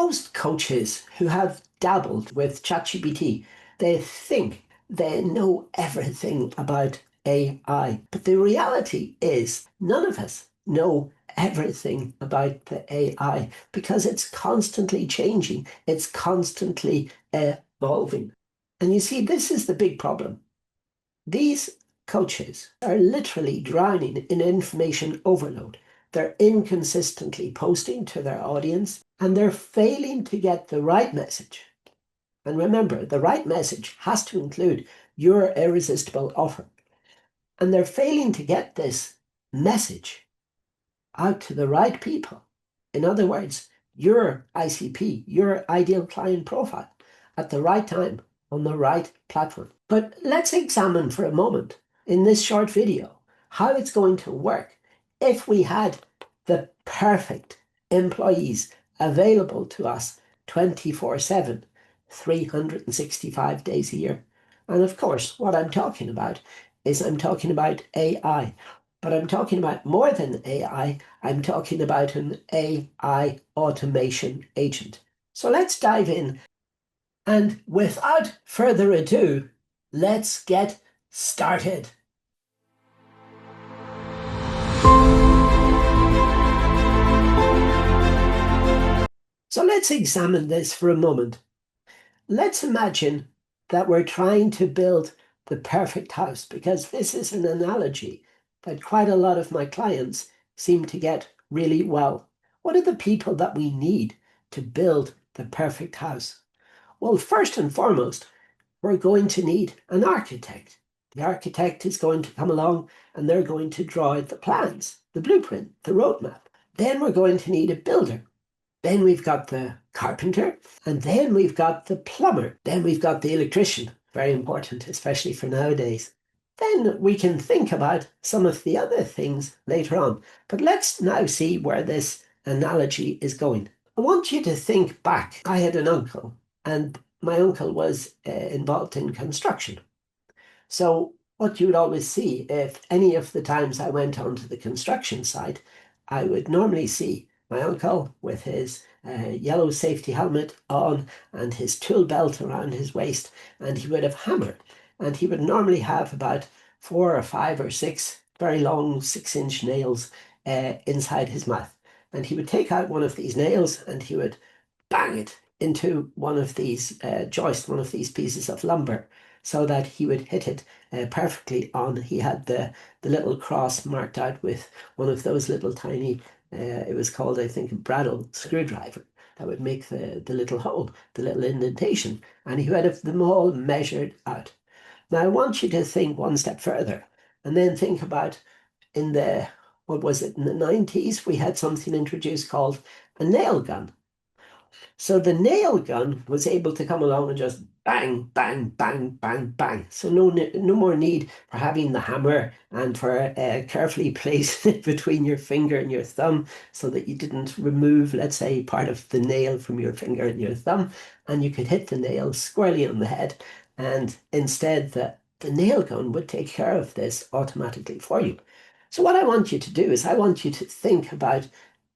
Most coaches who have dabbled with ChatGPT, they think they know everything about AI. But the reality is none of us know everything about the AI because it's constantly changing. It's constantly evolving. And you see, this is the big problem. These coaches are literally drowning in information overload. They're inconsistently posting to their audience and they're failing to get the right message. And remember, the right message has to include your irresistible offer. And they're failing to get this message out to the right people. In other words, your ICP, your ideal client profile, at the right time on the right platform. But let's examine for a moment in this short video how it's going to work if we had the perfect employees available to us 24/7, 365 days a year. And of course, what I'm talking about is I'm talking about AI. But I'm talking about more than AI. I'm talking about an AI automation agent. So let's dive in. And without further ado, let's get started. So let's examine this for a moment. Let's imagine that we're trying to build the perfect house, because this is an analogy that quite a lot of my clients seem to get really well. What are the people that we need to build the perfect house? Well, first and foremost, we're going to need an architect. The architect is going to come along and they're going to draw out the plans, the blueprint, the roadmap. Then we're going to need a builder. Then we've got the carpenter, and then we've got the plumber. Then we've got the electrician, very important, especially for nowadays. Then we can think about some of the other things later on. But let's now see where this analogy is going. I want you to think back. I had an uncle, and my uncle was involved in construction. So what you would always see, if any of the times I went onto the construction site, I would normally see my uncle with his yellow safety helmet on and his tool belt around his waist, and he would have hammered. And he would normally have about 4 or 5 or 6 very long 6-inch nails inside his mouth. And he would take out one of these nails and he would bang it into one of these joists, one of these pieces of lumber, so that he would hit it perfectly on. He had the little cross marked out with one of those little tiny, it was called, I think, a Bradle screwdriver, that would make the little hole, the little indentation, and he would have them all measured out. Now, I want you to think one step further, and then think about in the, what was it, in the 90s, we had something introduced called a nail gun. So the nail gun was able to come along and just bang, bang, bang, bang, bang. So no more need for having the hammer and for carefully placing it between your finger and your thumb so that you didn't remove, let's say, part of the nail from your finger and your thumb, and you could hit the nail squarely on the head. And instead, the nail gun would take care of this automatically for you. So what I want you to do is I want you to think about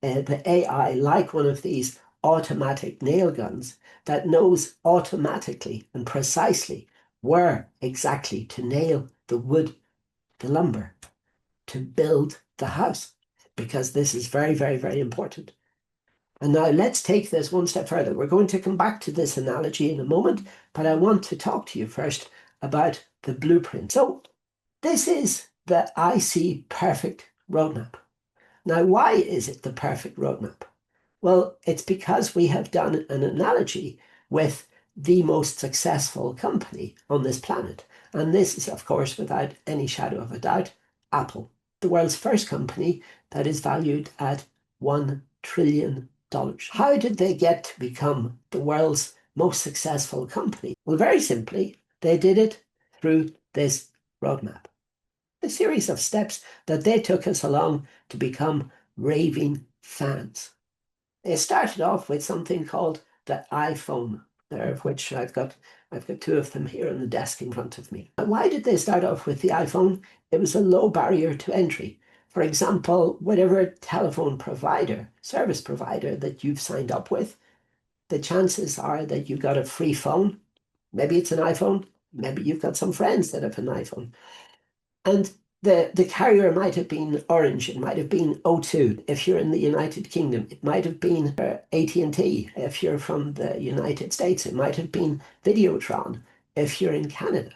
the AI like one of these automatic nail guns that knows automatically and precisely where exactly to nail the wood, the lumber, to build the house, because this is very, very, very important. And now let's take this one step further. We're going to come back to this analogy in a moment, but I want to talk to you first about the blueprint. So this is the IC perfect roadmap. Now, why is it the perfect roadmap? Well, it's because we have done an analogy with the most successful company on this planet. And this is, of course, without any shadow of a doubt, Apple, the world's first company that is valued at $1 trillion. How did they get to become the world's most successful company? Well, very simply, they did it through this roadmap. A series of steps that they took us along to become raving fans. They started off with something called the iPhone, of which I've got 2 of them here on the desk in front of me. Why did they start off with the iPhone? It was a low barrier to entry. For example, whatever telephone provider, service provider that you've signed up with, the chances are that you got a free phone. Maybe it's an iPhone. Maybe you've got some friends that have an iPhone. And the carrier might have been Orange, it might have been O2 if you're in the United Kingdom, it might have been AT&T if you're from the United States, it might have been Videotron if you're in Canada.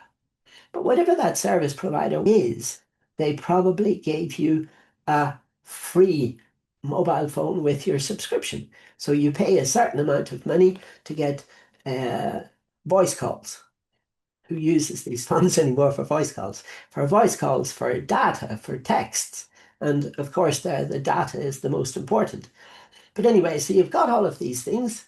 But whatever that service provider is, they probably gave you a free mobile phone with your subscription. So you pay a certain amount of money to get voice calls. Who uses these phones anymore for voice calls? For voice calls, for data, for texts. And of course, the data is the most important. But anyway, so you've got all of these things,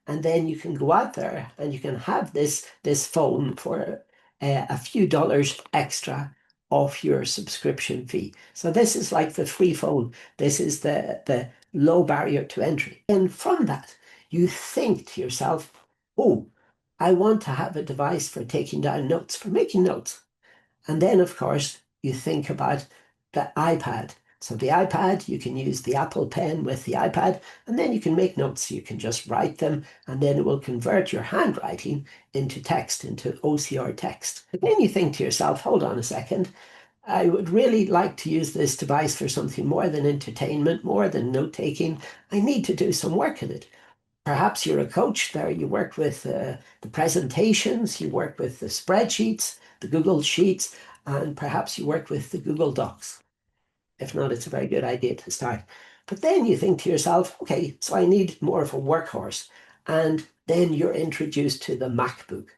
and then you can go out there and you can have this phone for a few dollars extra off your subscription fee. So this is like the free phone. This is the low barrier to entry. And from that, you think to yourself, oh, I want to have a device for taking down notes, for making notes. And then, of course, you think about the iPad. So the iPad, you can use the Apple Pen with the iPad, and then you can make notes. You can just write them, and then it will convert your handwriting into text, into OCR text. And then you think to yourself, hold on a second, I would really like to use this device for something more than entertainment, more than note-taking. I need to do some work in it. Perhaps you're a coach there, you work with the presentations, you work with the spreadsheets, the Google Sheets, and perhaps you work with the Google Docs. If not, it's a very good idea to start. But then you think to yourself, okay, so I need more of a workhorse. And then you're introduced to the MacBook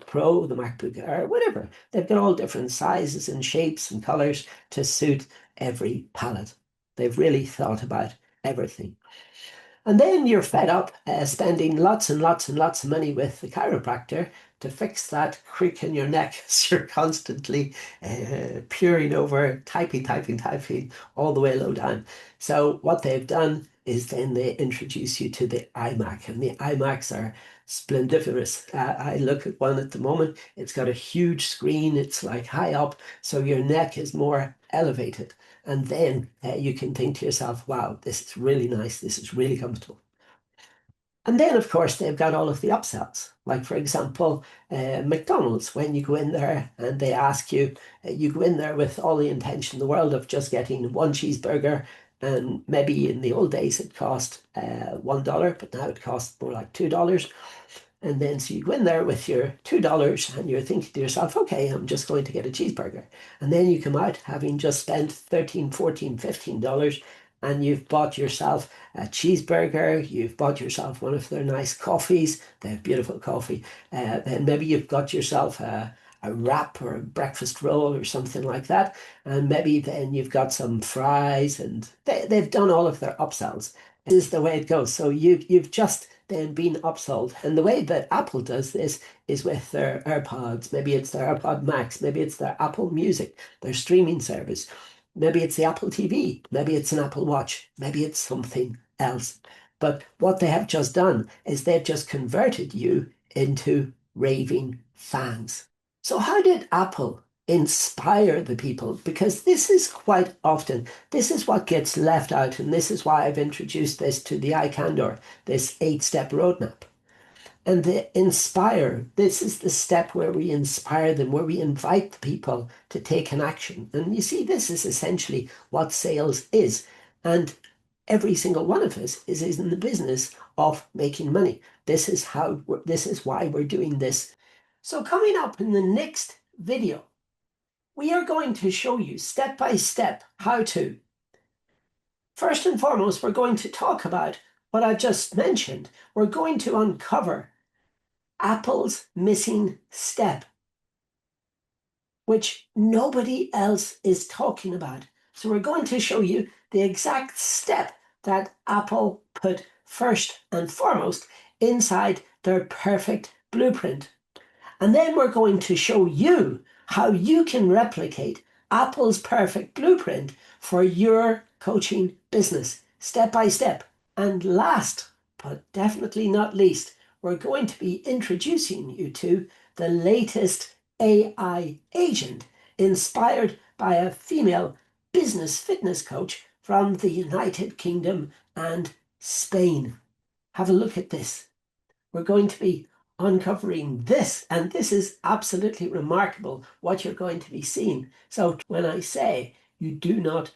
Pro, the MacBook Air, whatever. They've got all different sizes and shapes and colors to suit every palette. They've really thought about everything. And then you're fed up spending lots and lots and lots of money with the chiropractor to fix that creak in your neck as you're constantly peering over, typing all the way low down. So what they've done is then they introduce you to the iMac, and the iMacs are splendiferous. I look at one at the moment. It's got a huge screen. It's like high up, so your neck is more elevated. And then you can think to yourself, wow, this is really nice. This is really comfortable. And then, of course, they've got all of the upsells. Like, for example, McDonald's, when you go in there and they ask you, you go in there with all the intention in the world of just getting one cheeseburger. And maybe in the old days it cost $1, but now it costs more like $2. And then so you go in there with your $2 and you're thinking to yourself, okay, I'm just going to get a cheeseburger. And then you come out having just spent $13, $14, $15, and you've bought yourself a cheeseburger, you've bought yourself one of their nice coffees, they have beautiful coffee, and maybe you've got yourself a wrap or a breakfast roll or something like that, and maybe then you've got some fries, and they've done all of their upsells. This is the way it goes. So you've just then been upsold. And the way that Apple does this is with their AirPods. Maybe it's their AirPod Max, maybe it's their Apple Music, their streaming service. Maybe it's the Apple TV, maybe it's an Apple Watch, maybe it's something else. But what they have just done is they've just converted you into raving fans. So how did Apple inspire the people? Because this is quite often, this is what gets left out, and this is why I've introduced this to the iCandor, this 8-step roadmap. And the inspire, this is the step where we inspire them, where we invite the people to take an action. And you see, this is essentially what sales is. And every single one of us is in the business of making money. This is why we're doing this. So coming up in the next video, we are going to show you step by step how to. First and foremost, we're going to talk about what I just mentioned. We're going to uncover Apple's missing step, which nobody else is talking about. So we're going to show you the exact step that Apple put first and foremost inside their perfect blueprint. And then we're going to show you how you can replicate Apple's perfect blueprint for your coaching business, step by step. And last, but definitely not least, we're going to be introducing you to the latest AI agent inspired by a female business fitness coach from the United Kingdom and Spain. have a look at this. We're going to be uncovering this, and this is absolutely remarkable what you're going to be seeing. So when I say you do not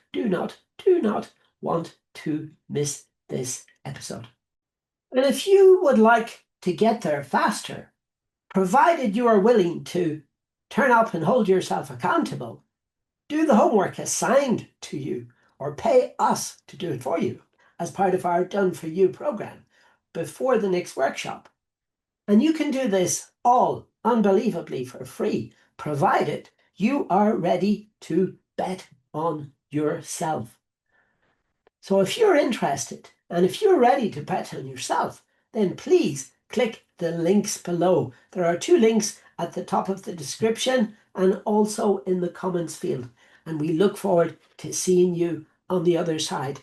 want to miss this episode. And if you would like to get there faster, provided you are willing to turn up and hold yourself accountable, do the homework assigned to you, or pay us to do it for you as part of our Done For You program before the next workshop. And you can do this all unbelievably for free, provided you are ready to bet on yourself. So if you're interested and if you're ready to bet on yourself, then please click the links below. There are 2 links at the top of the description and also in the comments field. And we look forward to seeing you on the other side.